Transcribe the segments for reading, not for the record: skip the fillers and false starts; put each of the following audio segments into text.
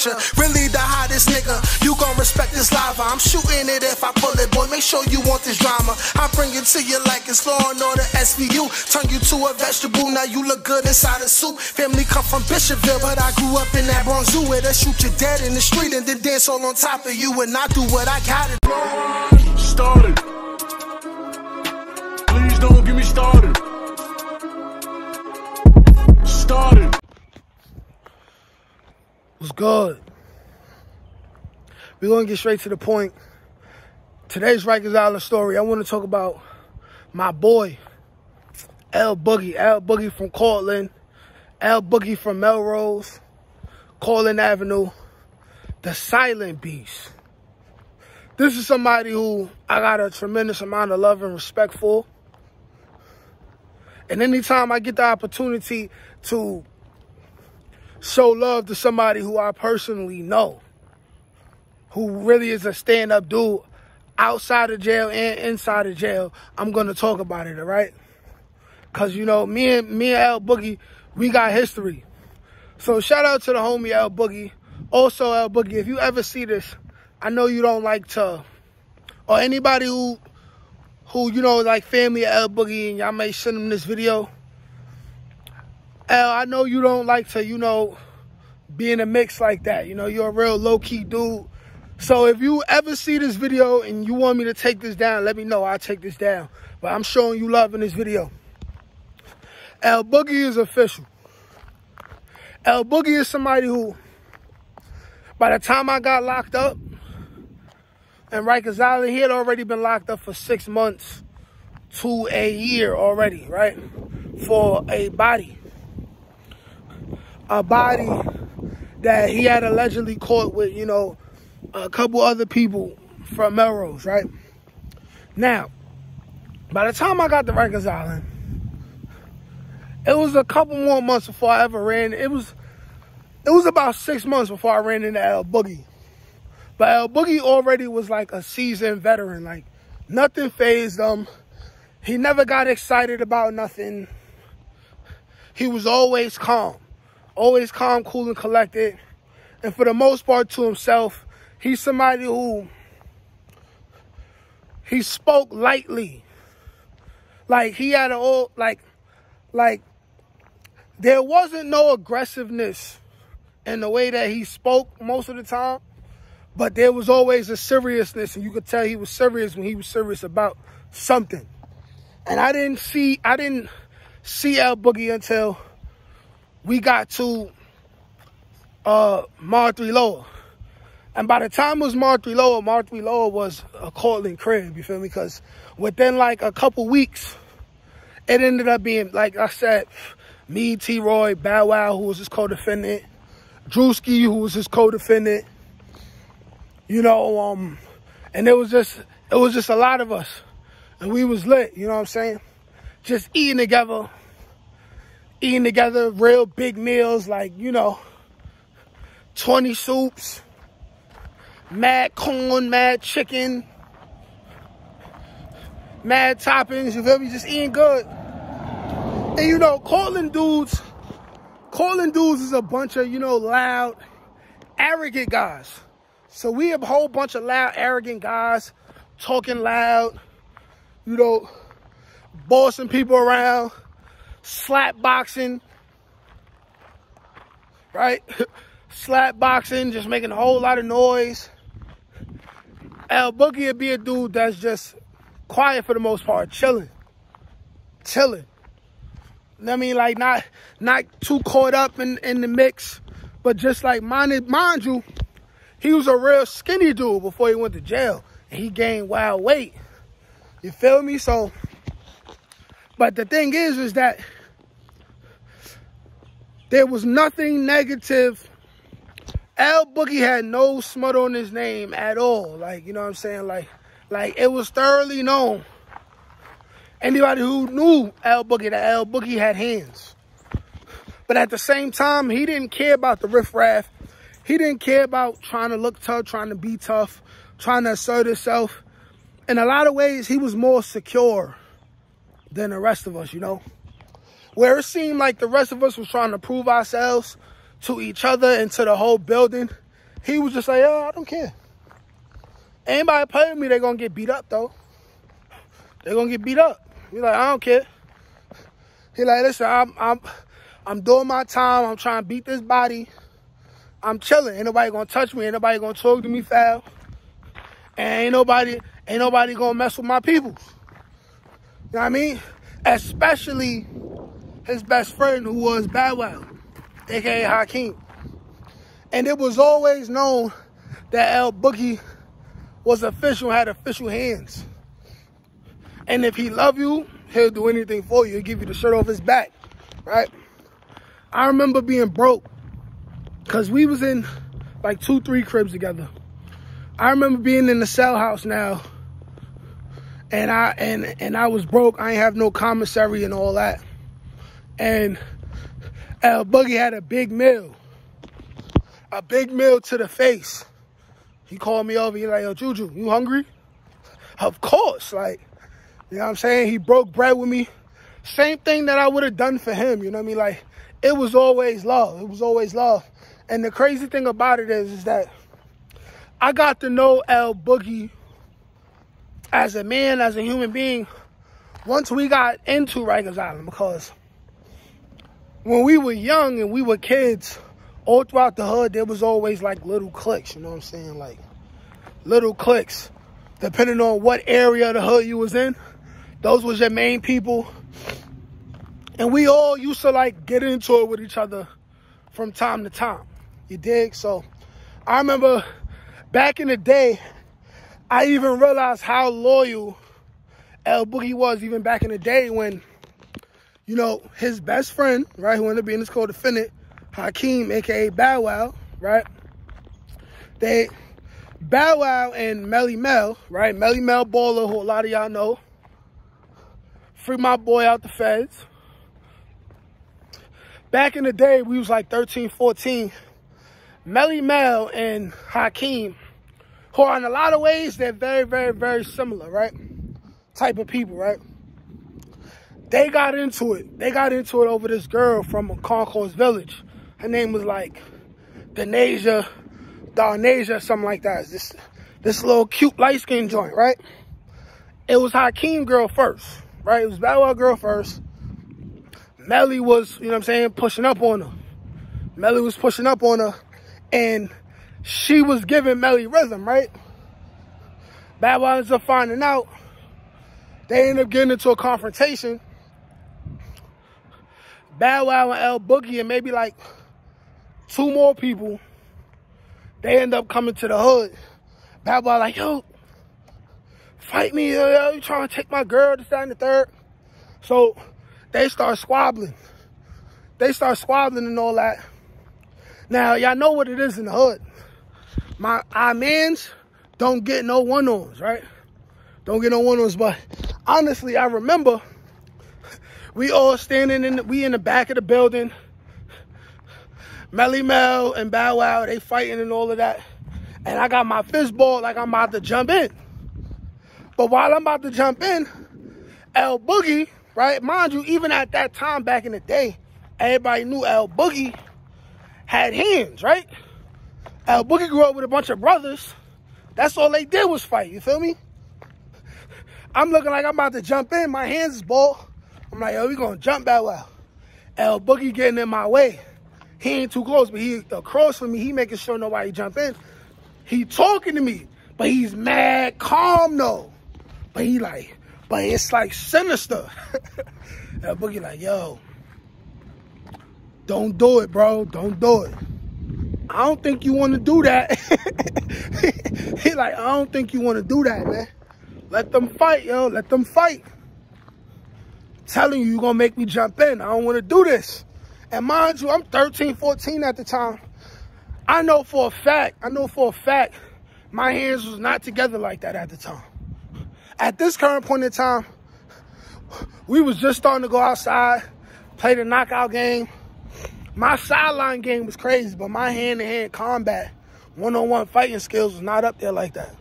picture. Really the hottest nigga, you gon' respect this lava. I'm shooting it if I pull it, boy, make sure you want this drama. I bring it to you like it's Law and Order SVU. Turn you to a vegetable, now you look good inside a soup. Family come from Bishopville, but I grew up in that Bronx Zoo, where they shoot you dead in the street and then dance all on top of you. And I do what I gotta do. Started. Please don't get me started. Started. What's good? We're gonna get straight to the point. Today's Rikers Island story, I want to talk about my boy, L Boogie. L Boogie from Courtlandt. L Boogie from Melrose, Courtlandt Avenue. The silent beast. This is somebody who I got a tremendous amount of love and respect for. And anytime I get the opportunity to show love to somebody who I personally know, who really is a stand-up dude outside of jail and inside of jail, I'm going to talk about it, all right? Because, you know, me and L Boogie, we got history. So shout out to the homie L Boogie. Also, L Boogie, if you ever see this, I know you don't like to, or anybody who you know, like family of L Boogie, and y'all may send him this video. L, I know you don't like to, you know, be in a mix like that. You know, you're a real low-key dude. So if you ever see this video and you want me to take this down, let me know. I'll take this down. But I'm showing you love in this video. L Boogie is official. L Boogie is somebody who, by the time I got locked up in Rikers Island, he had already been locked up for 6 months to a year already, right? For a body. A body that he had allegedly caught with, you know, a couple other people from Melrose, right? Now, by the time I got to Rikers Island, it was a couple more months before I ever ran. It was about 6 months before I ran into L Boogie. But L Boogie already was like a seasoned veteran. Like, nothing fazed him. He never got excited about nothing. He was always calm. Always calm, cool, and collected. And for the most part to himself, he's somebody who, he spoke lightly. Like, he had an old, like, there wasn't no aggressiveness in the way that he spoke most of the time. But there was always a seriousness, and you could tell he was serious when he was serious about something. And I didn't see L Boogie until we got to Martha Lower. And by the time it was Martha Lower was a Courtlandt crib, you feel me? Because within like a couple weeks, it ended up being, like I said, me, T-Roy, Bow Wow, who was his co-defendant, Drewski, who was his co-defendant, you know, and it was just a lot of us. And we was lit, you know what I'm saying? Just eating together, real big meals, like, you know, 20 soups, mad corn, mad chicken, mad toppings, you feel me? Just eating good. And, you know, Courtlandt dudes is a bunch of, you know, loud, arrogant guys. So we have a whole bunch of loud, arrogant guys talking loud, you know, bossing people around, slap boxing, right? Slap boxing, just making a whole lot of noise. L Boogie would be a dude that's just quiet for the most part, chilling. I mean, like, not too caught up in the mix, but just like, mind you, he was a real skinny dude before he went to jail, and he gained wild weight. You feel me? So, but the thing is that there was nothing negative. L Boogie had no smut on his name at all. Like, you know what I'm saying? Like it was thoroughly known. Anybody who knew L Boogie, that L Boogie had hands. But at the same time, he didn't care about the riffraff. He didn't care about trying to look tough, trying to be tough, trying to assert himself. In a lot of ways, he was more secure than the rest of us, you know? Where it seemed like the rest of us was trying to prove ourselves to each other and to the whole building, he was just like, yo, I don't care. Anybody play with me, they gonna get beat up though. They gonna get beat up. He like, I don't care. He like, listen, I'm doing my time. I'm trying to beat this body. I'm chilling. Ain't nobody gonna touch me. Ain't nobody gonna talk to me foul. And ain't nobody gonna mess with my peoples. You know what I mean? Especially his best friend, who was Bow Wow, aka Hakeem. And it was always known that El Boogie was official, had official hands. And if he love you, he'll do anything for you. He'll give you the shirt off his back, right? I remember being broke because we was in like 2-3 cribs together. I remember being in the cell house now, and I was broke. I ain't have no commissary and all that. And El Boogie had a big meal to the face. He called me over. He like, yo, Juju, you hungry? Of course, like, you know what I'm saying? He broke bread with me. Same thing that I would have done for him, you know what I mean? Like, it was always love. It was always love. And the crazy thing about it is that I got to know El Boogie as a man, as a human being, once we got into Rikers Island. Because when we were young and we were kids, all throughout the hood, there was always like little cliques, you know what I'm saying? Like, little cliques. Depending on what area of the hood you was in, those was your main people. And we all used to like get into it with each other from time to time. You dig? So I remember back in the day, I even realized how loyal El Boogie was even back in the day when, you know, his best friend, right, who ended up being his co-defendant, Hakeem, aka Bow Wow, right? Bow Wow and Melly Mel, right? Melly Mel Baller, who a lot of y'all know. Free my boy out the feds. Back in the day, we was like 13, 14. Melly Mel and Hakeem, who are in a lot of ways, they're very, very, very similar, right? Type of people, right? They got into it. They got into it over this girl from Concourse Village. Her name was like Darnasia, something like that. This little cute light-skinned joint, right? It was Hakeem girl first, right? It was Bow Wow girl first. Melly was, you know what I'm saying, pushing up on her. Melly was pushing up on her, and she was giving Melly rhythm, right? Bow Wow ends up finding out. They end up getting into a confrontation. Bow Wow and El Boogie and maybe like 2 more people, they end up coming to the hood. Bow Wow like, yo, fight me, yo, you trying to take my girl, this, that, and the third. So they start squabbling. They start squabbling and all that. Now, y'all know what it is in the hood. Our mans don't get no one-ons, right? Don't get no one-ons, but honestly, I remember we all standing in the back of the building. Melly Mel and Bow Wow, they fighting and all of that. And I got my fist ball like I'm about to jump in. But while I'm about to jump in, El Boogie, right? Mind you, even at that time back in the day, everybody knew El Boogie had hands, right? El Boogie grew up with a bunch of brothers. That's all they did was fight, you feel me? I'm looking like I'm about to jump in. My hands is ball. I'm like, yo, we gonna jump Bow Wow. El Boogie getting in my way. He ain't too close, but he across from me. He making sure nobody jump in. He talking to me, but he's mad calm though. But it's like sinister. El Boogie like, yo, don't do it, bro. Don't do it. I don't think you want to do that. He like, I don't think you want to do that, man. Let them fight, yo. Let them fight. Telling you, you're going to make me jump in. I don't want to do this. And mind you, I'm 13, 14 at the time. I know for a fact, my hands was not together like that at the time. At this current point in time, we was just starting to go outside, play the knockout game. My sideline game was crazy, but my hand-to-hand combat, one-on-one fighting skills was not up there like that.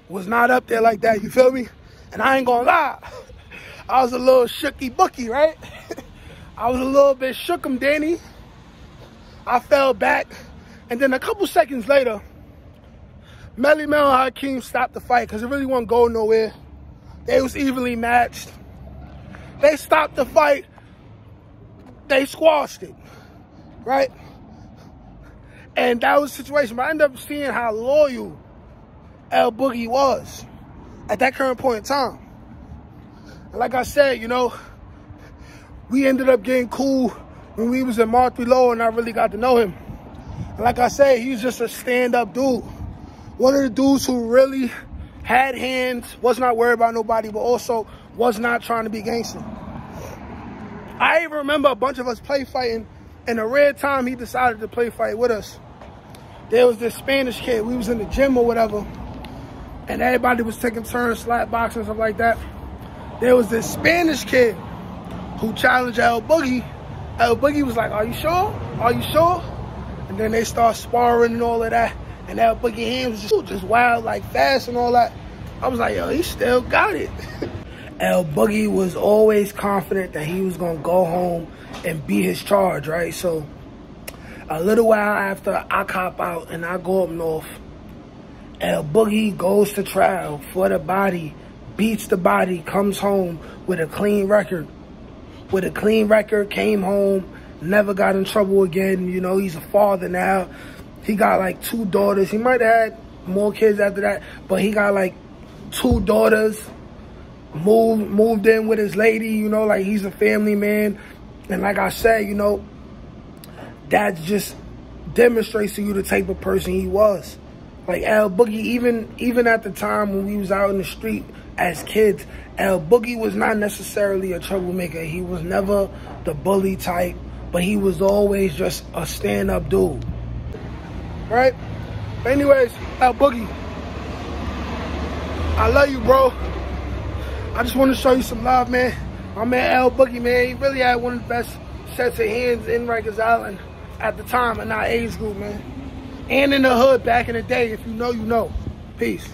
Was not up there like that, you feel me? And I ain't gonna lie, I was a little shooky-booky, right? I was a little bit shookem, Danny. I fell back, And then a couple seconds later, Melly Mel and Hakeem stopped the fight because it really wasn't going nowhere. They was evenly matched. They stopped the fight. They squashed it, right? And that was the situation. But I ended up seeing how loyal El Boogie was at that current point in time. And like I said, you know, we ended up getting cool when we was in Martha Low and I really got to know him. And like I said, he was just a stand-up dude. One of the dudes who really had hands, was not worried about nobody, but also was not trying to be gangster. I even remember a bunch of us play fighting, and the rare time he decided to play fight with us, there was this Spanish kid. We was in the gym or whatever, and everybody was taking turns, slap boxing and stuff like that. There was this Spanish kid who challenged El Boogie. El Boogie was like, "Are you sure? Are you sure?" And then they start sparring and all of that. And El Boogie hands was just wild, like fast and all that. I was like, yo, he still got it. El Boogie was always confident that he was going to go home and beat his charge, right? So a little while after I cop out and I go up north, El Boogie goes to trial for the body, beats the body, comes home with a clean record. With a clean record, came home, never got in trouble again. You know, he's a father now. He got like 2 daughters. He might have had more kids after that, but he got like 2 daughters. Moved in with his lady, you know, like he's a family man. And like I said, you know, that just demonstrates to you the type of person he was. Like El Boogie, even at the time when we was out in the street as kids, El Boogie was not necessarily a troublemaker. He was never the bully type, but he was always just a stand-up dude. Right? But anyways, El Boogie, I love you, bro. I just want to show you some love, man. My man El Boogie, man, he really had one of the best sets of hands in Rikers Island at the time in our age group, man. And in the hood back in the day. If you know, you know. Peace.